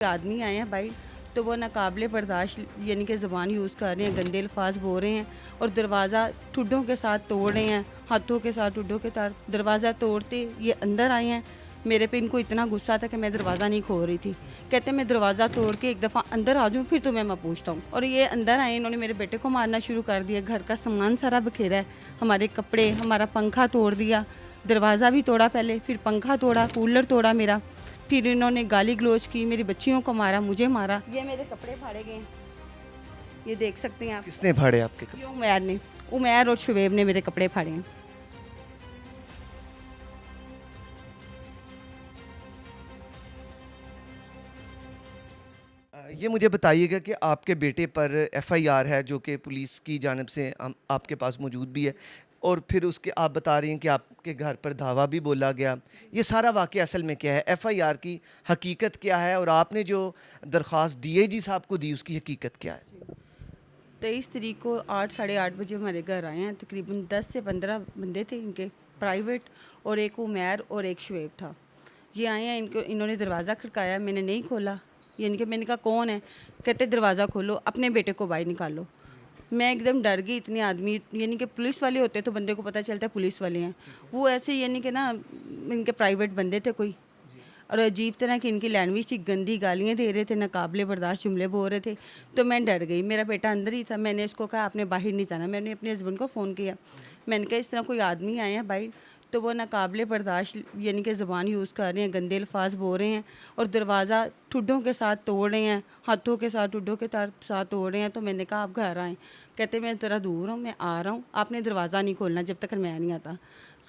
आदमी आए हैं भाई, तो वो नाकाबिले बर्दाश्त यानी कि ज़बान यूज़ कर रहे हैं, गंदे अल्फाज बोल रहे हैं और दरवाज़ा ठुड्डों के साथ तोड़ रहे हैं, हाथों के साथ ठुड्डों के साथ दरवाज़ा तोड़ते ये अंदर आए हैं। मेरे पे इनको इतना गुस्सा था कि मैं दरवाज़ा नहीं खोल रही थी। कहते मैं दरवाज़ा तोड़ के एक दफ़ा अंदर आ जाऊँ फिर तुम्हें मैं पूछता हूँ। और ये अंदर आए, इन्होंने मेरे बेटे को मारना शुरू कर दिया। घर का सामान सारा बखेरा है, हमारे कपड़े, हमारा पंखा तोड़ दिया, दरवाज़ा भी तोड़ा पहले, फिर पंखा तोड़ा, कूलर तोड़ा मेरा। फिर इन्होंने गाली गलोच की, मेरी बच्चियों को मारा, मुझे मारा। ये मेरे कपड़े फाड़े गए, ये देख सकते हैं आप। किसने फाड़े आपके कपड़े? ये उमैर ने, उमैर और शुएब ने मेरे कपड़े फाड़े हैं। ये मुझे बताइएगा कि आपके बेटे पर एफआईआर है जो कि पुलिस की जानिब से आपके पास मौजूद भी है, और फिर उसके आप बता रही हैं कि आपके घर पर धावा भी बोला गया। ये सारा वाक़या असल में क्या है? एफआईआर की हकीकत क्या है, और आपने जो दरख्वास्त डीआईजी साहब को दी उसकी हकीकत क्या है? 23 तारीख को 8 साढ़े 8 बजे हमारे घर आए हैं। तकरीबन 10 से 15 बंदे थे इनके प्राइवेट, और एक उमैर और एक शुएब था। ये आए हैं, इन्होंने दरवाज़ा खड़काया, मैंने नहीं खोला। यानी कि मैंने कहा कौन है? कहते दरवाज़ा खोलो, अपने बेटे को बाहर निकालो। मैं एकदम डर गई। इतने आदमी, यानी कि पुलिस वाले होते तो बंदे को पता चलता है पुलिस वाले हैं। वो ऐसे यानी कि ना इनके प्राइवेट बंदे थे कोई, और अजीब तरह की इनकी लैंग्वेज थी, गंदी गालियाँ दे रहे थे, नाकाबिले बर्दाश्त जुमले बोल रहे थे। तो मैं डर गई। मेरा बेटा अंदर ही था। मैंने इसको कहा आपने बाहर नहीं जाना। मैंने अपने हस्बैंड को फ़ोन किया, मैंने कहा इस तरह कोई आदमी आए हैं बाहर, तो वो नाकाबिले बर्दाश्त यानी कि ज़बान यूज़ कर रहे हैं, गंदे अल्फाज बोल रहे हैं और दरवाज़ा ठुड्डों के साथ तोड़ रहे हैं, हाथों के साथ ठुड्डों के साथ तोड़ रहे हैं। तो मैंने कहा आप घर आएँ। कहते मैं ज़रा दूर हूँ, मैं आ रहा हूँ, आपने दरवाज़ा नहीं खोलना जब तक मैं नहीं आता।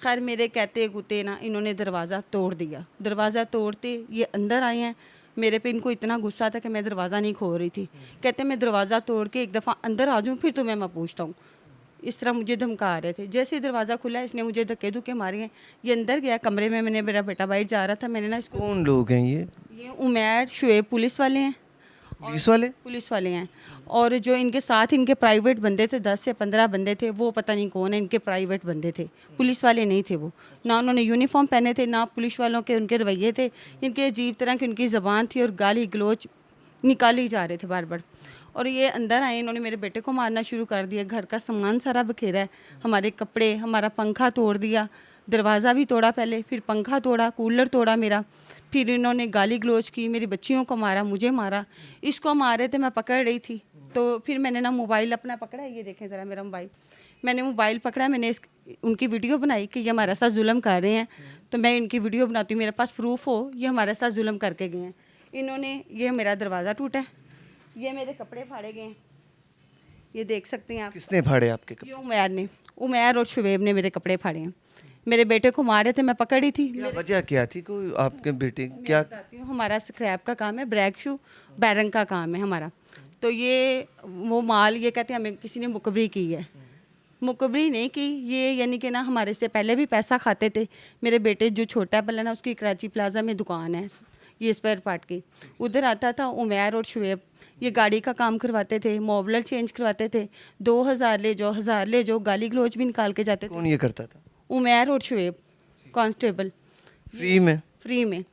खैर मेरे कहते कुते ना इन्होंने दरवाज़ा तोड़ दिया। दरवाज़ा तोड़ते ये अंदर आए हैं। मेरे पे इनको इतना गुस्सा था कि मैं दरवाज़ा नहीं खोल रही थी। कहते मैं दरवाज़ा तोड़ के एक दफ़ा अंदर आ जाऊँ फिर तुम्हें मैं पूछता हूँ। इस तरह मुझे धमका रहे थे। जैसे ही दरवाज़ा खुला इसने मुझे धक्के धुक्के मारे हैं। ये अंदर गया कमरे में, मैंने मेरा बेटा बाहर जा रहा था, मैंने ना इसको। कौन लोग हैं ये उमैर शुएब पुलिस वाले हैं। पुलिस वाले? पुलिस वाले हैं। और जो इनके साथ इनके प्राइवेट बंदे थे, 10 से 15 बंदे थे, वो पता नहीं कौन है, इनके प्राइवेट बंदे थे, पुलिस वाले नहीं थे। वो ना उन्होंने यूनिफॉर्म पहने थे, ना पुलिस वालों के उनके रवैये थे। इनके अजीब तरह की उनकी ज़बान थी और गाली गलोच निकाले जा रहे थे बार बार। और ये अंदर आए, इन्होंने मेरे बेटे को मारना शुरू कर दिया। घर का सामान सारा बखेरा है, हमारे कपड़े, हमारा पंखा तोड़ दिया, दरवाज़ा भी तोड़ा पहले, फिर पंखा तोड़ा, कूलर तोड़ा मेरा। फिर इन्होंने गाली गलोच की, मेरी बच्चियों को मारा, मुझे मारा। इसको मारे थे, मैं पकड़ रही थी, तो फिर मैंने ना मोबाइल अपना पकड़ा। ये देखें ज़रा मेरा मोबाइल, मैंने मोबाइल पकड़ा, मैंने उनकी वीडियो बनाई कि ये हमारे साथ जुल्म कर रहे हैं, तो मैं इनकी वीडियो बनाती हूँ, मेरे पास प्रूफ हो ये हमारे साथ जुल्म करके गए हैं। इन्होंने, ये मेरा दरवाज़ा टूटा है, ये मेरे कपड़े फाड़े गए हैं, ये देख सकते हैं आप। किसने फाड़े आपके कपड़े? ये उमैर ने, उमैर और शुएब ने मेरे कपड़े फाड़े हैं। मेरे बेटे को मारे थे, मैं पकड़ी थी। क्या वजह क्या थी? कोई आपके बेटे क्या? बताती हूँ, हमारा स्क्रैप का काम है, ब्रैक शू बैरंग का काम है हमारा। तो ये वो माल, ये कहते हैं हमें किसी ने मुकबरी की है। मुकबरी नहीं की, ये यानी कि ना हमारे से पहले भी पैसा खाते थे। मेरे बेटे जो छोटा है पहले ना, उसकी कराची प्लाजा में दुकान है ये स्पेयर पार्ट की, उधर आता था उमैर और शुएब। ये गाड़ी का काम करवाते थे, मोबलर चेंज करवाते थे, 2000 ले जाओ, 1000 ले जाओ, गाली गलोच भी निकाल के जाते थे। कौन ये करता था? उमैर और शुएब, कांस्टेबल, फ्री में? फ्री में।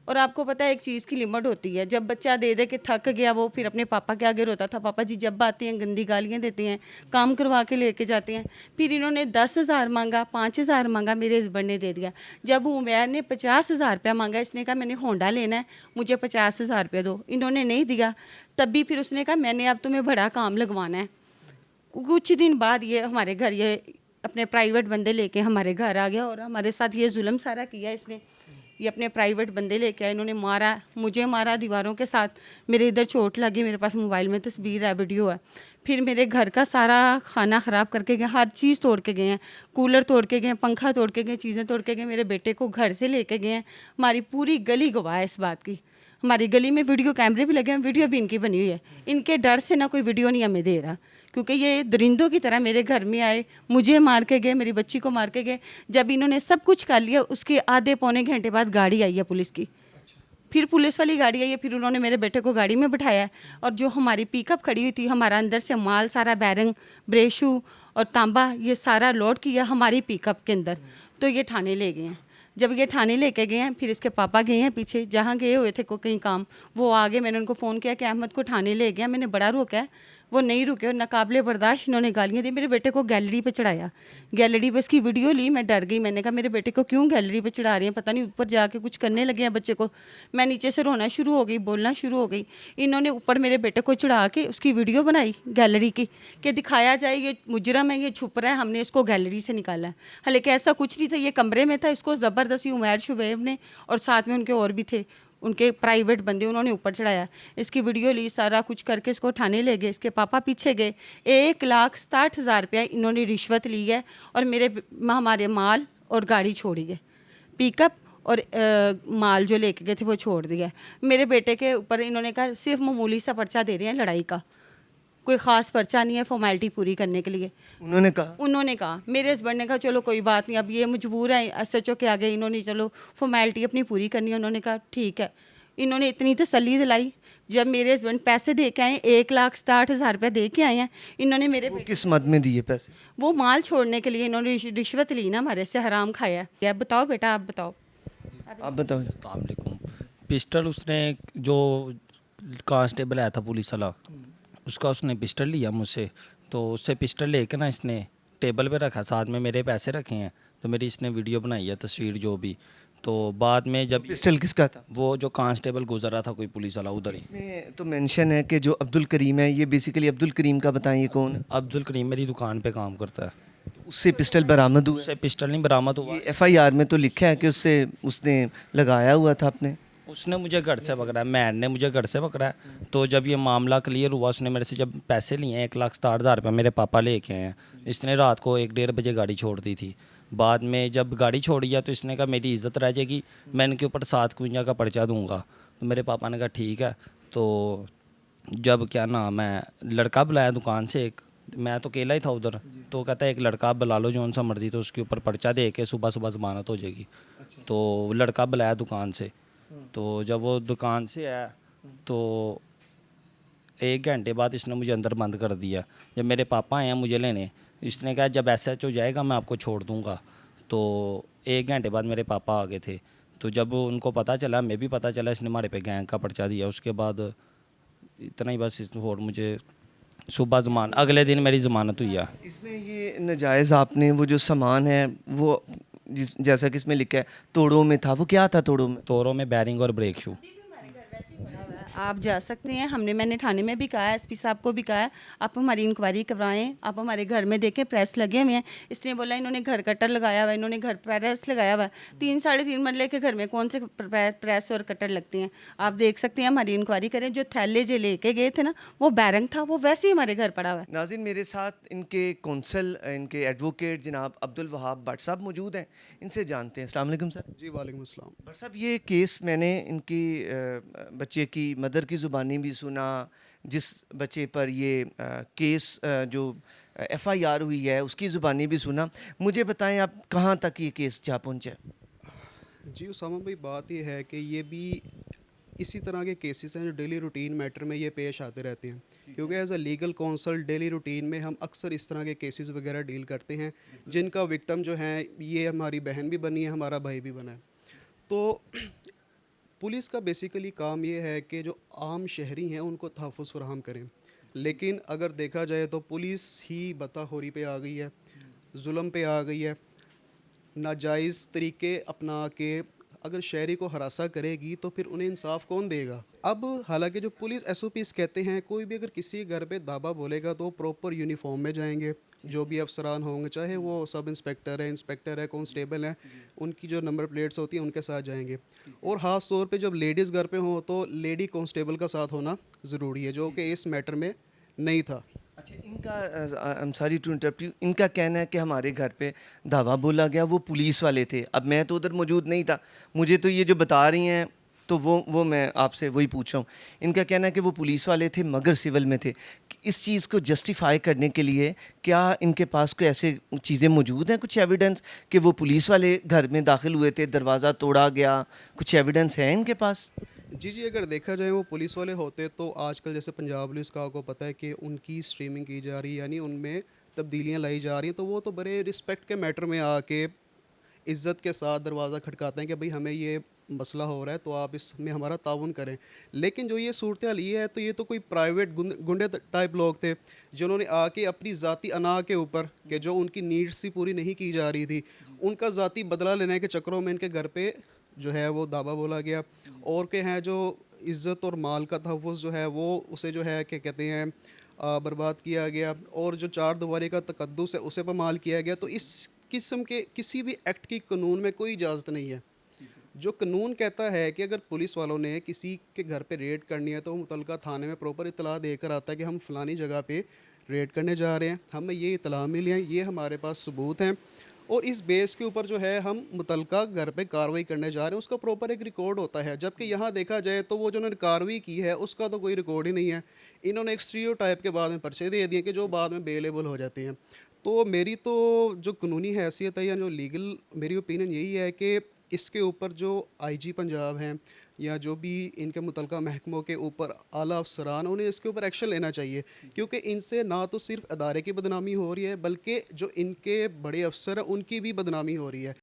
और आपको पता है एक चीज़ की लिमिट होती है। जब बच्चा दे दे के थक गया, वो फिर अपने पापा के आगे रोता था, पापा जी जब आते हैं गंदी गालियाँ देते हैं, काम करवा के लेके जाते हैं। फिर इन्होंने 10,000 मांगा, 5,000 मांगा, मेरे हस्बैंड ने दे दिया। जब उमैर ने 50,000 रुपया मांगा, इसने कहा मैंने होंडा लेना है, मुझे 50,000 रुपया दो, इन्होंने नहीं दिया। तब भी फिर उसने कहा मैंने अब तुम्हें बड़ा काम लगवाना है। कुछ दिन बाद ये हमारे घर, ये अपने प्राइवेट बंदे लेके हमारे घर आ गया और हमारे साथ ये जुल्म सारा किया इसने। ये अपने प्राइवेट बंदे लेके आए, इन्होंने मारा, मुझे मारा दीवारों के साथ, मेरे इधर चोट लगी, मेरे पास मोबाइल में तस्वीर है, वीडियो है। फिर मेरे घर का सारा खाना ख़राब करके गए, हर चीज़ तोड़ के गए हैं, कूलर तोड़ के गए, पंखा तोड़ के गए, चीज़ें तोड़ के गए, मेरे बेटे को घर से लेके गए हैं। हमारी पूरी गली गवाह है इस बात की। हमारी गली में वीडियो कैमरे भी लगे हैं, वीडियो भी इनकी बनी हुई है। इनके डर से ना कोई वीडियो नहीं हमें दे रहा, क्योंकि ये दरिंदों की तरह मेरे घर में आए, मुझे मार के गए, मेरी बच्ची को मार के गए। जब इन्होंने सब कुछ कर लिया, उसके आधे पौने घंटे बाद गाड़ी आई है पुलिस की। फिर पुलिस वाली गाड़ी आई है, फिर उन्होंने मेरे बेटे को गाड़ी में बिठाया और जो हमारी पिकअप खड़ी हुई थी, हमारा अंदर से माल सारा बैरंग, ब्रेशू और तांबा ये सारा लोड किया हमारी पिकअप के अंदर। तो ये थाने ले गए हैं। जब ये थाने लेके गए हैं, फिर इसके पापा गए हैं पीछे, जहाँ गए हुए थे को कहीं काम, वो आगे, मैंने उनको फ़ोन किया कि अहमद को थाने ले गया, मैंने बड़ा रोका है, वो नहीं रुके और नाकाबिले बर्दाश्त इन्होंने गालियाँ दी। मेरे बेटे को गैलरी पे चढ़ाया, गैलरी पे इसकी वीडियो ली, मैं डर गई। मैंने कहा मेरे बेटे को क्यों गैलरी पे चढ़ा रही हैं, पता नहीं ऊपर जाके कुछ करने लगे हैं बच्चे को। मैं नीचे से रोना शुरू हो गई, बोलना शुरू हो गई। इन्होंने ऊपर मेरे बेटे को चढ़ा के उसकी वीडियो बनाई गैलरी की, कि दिखाया जाए ये मुजरम है, ये छुप रहा है, हमने इसको गैलरी से निकाला है। हालांकि ऐसा कुछ नहीं था, ये कमरे में था, इसको ज़बरदस्ती उमैर शुबैब ने और साथ में उनके और भी थे, उनके प्राइवेट बंदे, उन्होंने ऊपर चढ़ाया। इसकी वीडियो ली, सारा कुछ करके इसको थाने ले गए। इसके पापा पीछे गए। 1,60,000 रुपया इन्होंने रिश्वत ली है और हमारे माल और गाड़ी छोड़ी है, पिकअप और माल जो लेके गए थे वो छोड़ दिया है। मेरे बेटे के ऊपर इन्होंने कहा सिर्फ मामूली सा पर्चा दे रहे हैं लड़ाई का, कोई ख़ास पर्चा नहीं है फॉर्मेलिटी पूरी करने के लिए। उन्होंने कहा मेरे हस्बैंड ने कहा चलो कोई बात नहीं, अब ये मजबूर है एसएचओ के आगे, इन्होंने चलो फॉर्मेलिटी अपनी पूरी करनी है। उन्होंने कहा ठीक है। इन्होंने इतनी तसल्ली दिलाई। जब मेरे हस्बैंड पैसे दे के आए, 1,60,000 रुपये दे के आए हैं इन्होंने मेरे वो किस मद में दिए पैसे? वो माल छोड़ने के लिए इन्होंने रिश्वत ली ना, हमारे से हराम खाया है। अब बताओ बेटा, आप बताओ। आप बताओ। अस्सलाम वालेकुम। पिस्टल उसने, जो कांस्टेबल आया था पुलिस वाला, उसका उसने पिस्टल लिया मुझसे, तो उससे पिस्टल लेके ना इसने टेबल पे रखा, साथ में मेरे पैसे रखे हैं, तो मेरी इसने वीडियो बनाई है, तस्वीर जो भी। तो बाद में जब पिस्टल किसका था? वो जो कांस्टेबल गुजर रहा था कोई पुलिस वाला उधर ही। इसमें तो मेंशन है कि जो अब्दुल करीम है, ये बेसिकली अब्दुल करीम का बताएं ये कौन है? अब्दुल करीम मेरी दुकान पे काम करता है। उससे पिस्टल बरामद हुआ है? उससे पिस्टल नहीं बरामद हुआ। ये एफआईआर में तो लिखा है कि उसने लगाया हुआ था अपने। उसने मुझे घर से पकड़ा है, मैन ने मुझे घर से पकड़ा है। तो जब ये मामला क्लियर हुआ, उसने मेरे से जब पैसे लिए, 1,60,000 रुपये मेरे पापा लेके आए हैं। इसने रात को 1-1:30 बजे गाड़ी छोड़ दी थी। बाद में जब गाड़ी छोड़ी है तो इसने कहा मेरी इज़्ज़त रह जाएगी, मैं इनके ऊपर 751 का पर्चा दूंगा। तो मेरे पापा ने कहा ठीक है। तो जब क्या नाम है, लड़का बुलाया दुकान से एक, मैं तो अकेला ही था उधर, तो कहता है एक लड़का आप बुला लो जौन सा मर्जी, तो उसके ऊपर पर्चा दे के सुबह सुबह ज़मानत हो जाएगी। तो लड़का बुलाया दुकान से, तो जब वो दुकान से आया तो 1 घंटे बाद इसने मुझे अंदर बंद कर दिया। जब मेरे पापा आए हैं मुझे लेने, इसने कहा जब एसएचओ जाएगा मैं आपको छोड़ दूंगा। तो 1 घंटे बाद मेरे पापा आ गए थे। तो जब उनको पता चला, मैं भी पता चला, इसने हमारे पे गैंग का पर्चा दिया। उसके बाद इतना ही बस, और मुझे सुबह अगले दिन मेरी ज़मानत हुई है। इसमें ये नाजायज़ आपने वो जो सामान है वो जैसा कि इसमें लिखा है तोड़ों में था, वो क्या था तोड़ों में? तोरों में बैरिंग और ब्रेक शू। आप जा सकते हैं, मैंने थाने में भी कहा है, एसपी साहब को भी कहा है, आप हमारी इंक्वायरी करवाएं, आप हमारे घर में देखें प्रेस लगे हुए हैं। इसने बोला इन्होंने घर कटर लगाया हुआ है, इन्होंने घर प्रेस लगाया हुआ है। 3-3.5 मरले के घर में कौन से प्रेस और कटर लगते हैं? आप देख सकते हैं, हमारी इंक्वायरी करें। जो थैले जो लेके गए थे ना, वो बैरंग था, वो वैसे ही हमारे घर पड़ा हुआ है। नाज़रीन, मेरे साथ इनके कौंसल, इनके एडवोकेट जनाब अब्दुल वहाब भट्ट साहब मौजूद हैं, इनसे जानते हैं। अस्सलाम वालेकुम सर। जी वालेकुम अस्सलाम। भट्ट साहब, ये केस मैंने इनकी बच्चे की मदर की ज़ुबानी भी सुना, जिस बच्चे पर ये केस जो एफआईआर हुई है उसकी ज़ुबानी भी सुना। मुझे बताएं आप कहाँ तक ये केस जा पहुँचा? जी उसामा भाई, बात ये है कि ये भी इसी तरह के केसेस हैं जो डेली रूटीन मैटर में ये पेश आते रहते हैं, क्योंकि as a legal counsel daily routine में हम अक्सर इस तरह के केसेस वगैरह डील करते हैं, जिनका विक्टिम जो है ये हमारी बहन भी बनी है, हमारा भाई भी बना है। तो पुलिस का बेसिकली काम ये है कि जो आम शहरी हैं उनको तहफ़्फ़ुज़ फराहम करें। लेकिन अगर देखा जाए तो पुलिस ही बताखोरी पे आ गई है, जुल्म पे आ गई है, नाजायज़ तरीके अपना के अगर शहरी को हरासा करेगी तो फिर उन्हें इंसाफ कौन देगा? अब हालांकि जो पुलिस एसओपीज़ कहते हैं, कोई भी अगर किसी घर पे दावा बोलेगा तो प्रॉपर यूनिफॉर्म में जाएंगे, जो भी अफसरान होंगे, चाहे वो सब इंस्पेक्टर है, कांस्टेबल है, उनकी जो नंबर प्लेट्स होती हैं उनके साथ जाएंगे। और ख़ास तौर पे जब लेडीज़ घर पे हों तो लेडी कांस्टेबल का साथ होना ज़रूरी है, जो कि इस मैटर में नहीं था। अच्छा, इनका I am sorry to interrupt you, इनका कहना है कि हमारे घर पे दावा बोला गया, वो पुलिस वाले थे। अब मैं तो उधर मौजूद नहीं था, मुझे तो ये जो बता रही हैं तो वो मैं आपसे वही पूछ रहा हूँ। इनका कहना है कि वो पुलिस वाले थे मगर सिविल में थे। इस चीज़ को जस्टिफाई करने के लिए क्या इनके पास कोई ऐसे चीज़ें मौजूद हैं, कुछ एविडेंस कि वो पुलिस वाले घर में दाखिल हुए थे, दरवाज़ा तोड़ा गया, कुछ एविडेंस है इनके पास? जी, अगर देखा जाए वो पुलिस वाले होते तो आजकल जैसे पंजाब पुलिस का आपको पता है कि उनकी स्ट्रीमिंग की जा रही है, यानी उनमें तब्दीलियां लाई जा रही हैं, तो वो तो बड़े रिस्पेक्ट के मैटर में आके इज़्ज़त के साथ दरवाज़ा खटकाते हैं कि भाई हमें ये मसला हो रहा है तो आप इसमें हमारा ताउन करें। लेकिन जो ये सूरत हाल ये है, तो ये तो कोई प्राइवेट गुंडे टाइप लोग थे जिन्होंने आके अपनी ज़ाती अना के ऊपर कि जो उनकी नीड्स ही पूरी नहीं की जा रही थी, उनका ज़ाती बदला लेने के चक्करों में इनके घर पे जो है वो दावा बोला गया, और के हैं जो इज़्ज़त और माल का तहफ़्फ़ुज़ जो है वो उसे जो है क्या कहते हैं बर्बाद किया गया, और जो चार दीवारी का तकद्दुस है उसे पामाल किया गया। तो इस किस्म के किसी भी एक्ट की कानून में कोई इजाज़त नहीं है। जो कानून कहता है कि अगर पुलिस वालों ने किसी के घर पे रेड करनी है तो वो मुतलका थाने में प्रॉपर इतला देकर आता है कि हम फ़लानी जगह पे रेड करने जा रहे हैं, हमें ये इतला मिली है, ये हमारे पास सबूत हैं, और इस बेस के ऊपर जो है हम मुतलका घर पे कार्रवाई करने जा रहे हैं, उसका प्रॉपर एक रिकॉर्ड होता है। जबकि यहाँ देखा जाए तो वो जो उन्होंने कार्रवाई की है उसका तो कोई रिकॉर्ड ही नहीं है। इन्होंने एक स्टीरियोटाइप के बाद में पर्चे दे दिए कि जो बाद में बेलेबल हो जाते हैं। तो मेरी तो जो कानूनी हैसियत है या जो लीगल मेरी ओपिनियन यही है कि इसके ऊपर जो आईजी पंजाब हैं या जो भी इनके मुतलका महकमों के ऊपर आला अफसरान, उन्हें इसके ऊपर एक्शन लेना चाहिए, क्योंकि इनसे ना तो सिर्फ अदारे की बदनामी हो रही है बल्कि जो इनके बड़े अफसर हैं उनकी भी बदनामी हो रही है।